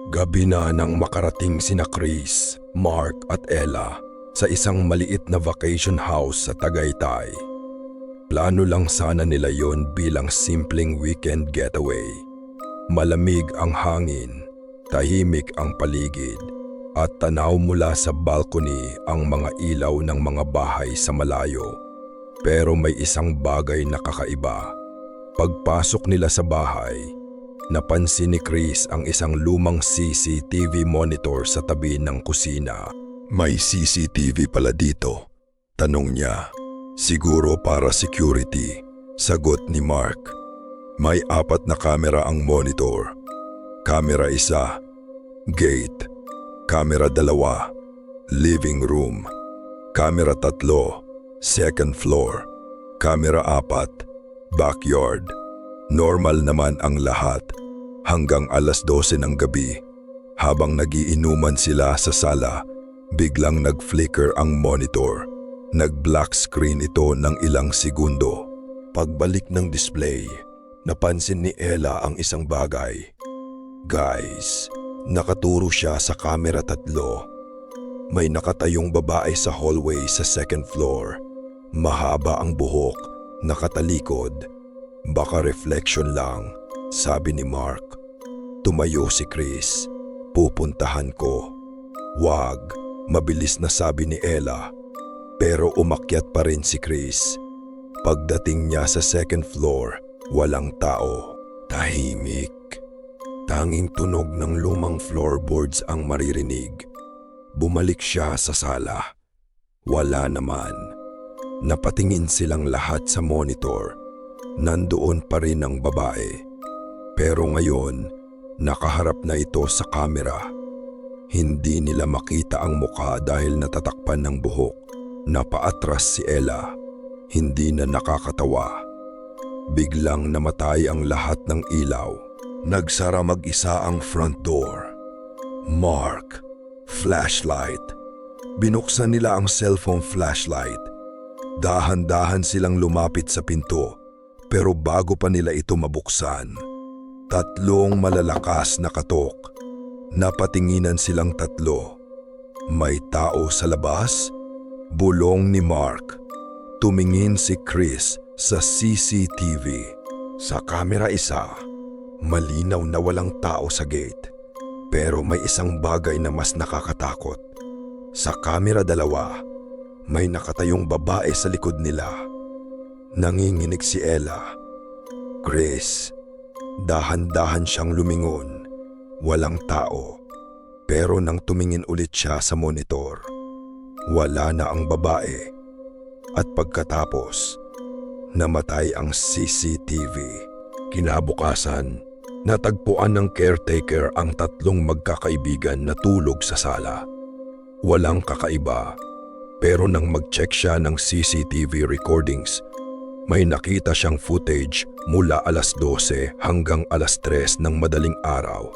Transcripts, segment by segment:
Gabi na nang makarating sina Chris, Mark at Ella sa isang maliit na vacation house sa Tagaytay. Plano lang sana nila yon bilang simpleng weekend getaway. Malamig ang hangin, tahimik ang paligid, at tanaw mula sa balcony ang mga ilaw ng mga bahay sa malayo. Pero may isang bagay na kakaiba. Pagpasok nila sa bahay, napansin ni Chris ang isang lumang CCTV monitor sa tabi ng kusina. "May CCTV pala dito?" tanong niya. "Siguro para security," sagot ni Mark. "May 4 na kamera ang monitor. Kamera 1, gate. Kamera 2, living room. Kamera 3, second floor. Kamera 4, backyard. Normal naman ang lahat hanggang 12:00 ng gabi. Habang nagiinuman sila sa sala, biglang nag-flicker ang monitor. Nag-black screen ito ng ilang segundo. Pagbalik ng display, napansin ni Ella ang isang bagay. "Guys," nakaturo siya sa kamera 3. May nakatayong babae sa hallway sa second floor. Mahaba ang buhok, nakatalikod. "Baka reflection lang," sabi ni Mark. Tumayo si Chris. "Pupuntahan ko." "Wag," mabilis na sabi ni Ella. Pero umakyat pa rin si Chris. Pagdating niya sa second floor, walang tao. Tahimik. Tanging tunog ng lumang floorboards ang maririnig. Bumalik siya sa sala. Wala naman. Napatingin silang lahat sa monitor. Nandoon pa rin ang babae. Pero ngayon, nakaharap na ito sa kamera. Hindi nila makita ang mukha dahil natatakpan ng buhok. Napaatras si Ella. Hindi na nakakatawa. Biglang namatay ang lahat ng ilaw. Nagsara mag-isa ang front door. "Mark, flashlight." Binuksan nila ang cellphone flashlight. Dahan-dahan silang lumapit sa pinto, pero bago pa nila ito mabuksan, 3 malalakas na katok. Napatinginan silang 3. "May tao sa labas?" bulong ni Mark. Tumingin si Chris sa CCTV. Sa kamera 1, malinaw na walang tao sa gate. Pero may isang bagay na mas nakakatakot. Sa kamera 2, may nakatayong babae sa likod nila. Nanginginig si Ella. "Chris." Dahan-dahan siyang lumingon. Walang tao. Pero nang tumingin ulit siya sa monitor, wala na ang babae. At pagkatapos, namatay ang CCTV. Kinabukasan, natagpuan ng caretaker ang 3 magkakaibigan na tulog sa sala. Walang kakaiba. Pero nang mag-check siya ng CCTV recordings, may nakita siyang footage mula 12:00 hanggang 3:00 ng madaling araw.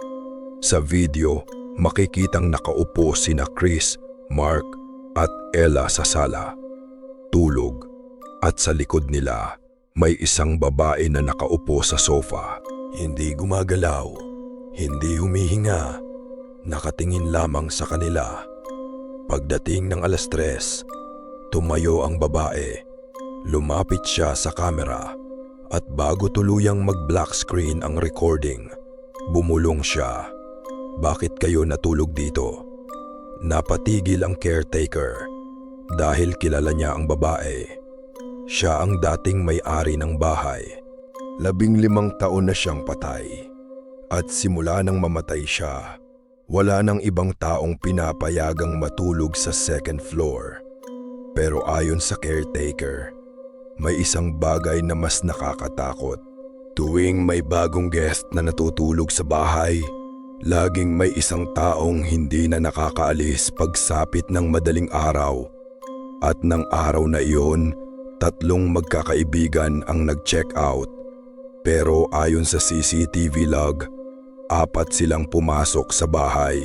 Sa video, makikitang nakaupo sina Chris, Mark at Ella sa sala. Tulog, at sa likod nila may isang babae na nakaupo sa sofa. Hindi gumagalaw, hindi humihinga, nakatingin lamang sa kanila. Pagdating ng 3:00, tumayo ang babae. Lumapit siya sa kamera at bago tuluyang mag-black screen ang recording, bumulong siya. "Bakit kayo natulog dito?" Napatigil ang caretaker dahil kilala niya ang babae. Siya ang dating may-ari ng bahay. 15 taon na siyang patay. At simula nang mamatay siya, wala nang ibang taong pinapayagang matulog sa second floor. Pero ayon sa caretaker, may isang bagay na mas nakakatakot. Tuwing may bagong guest na natutulog sa bahay, laging may isang taong hindi na nakakaalis pagsapit ng madaling araw. At ng araw na iyon, 3 magkakaibigan ang nag-check out. Pero ayon sa CCTV log, 4 silang pumasok sa bahay.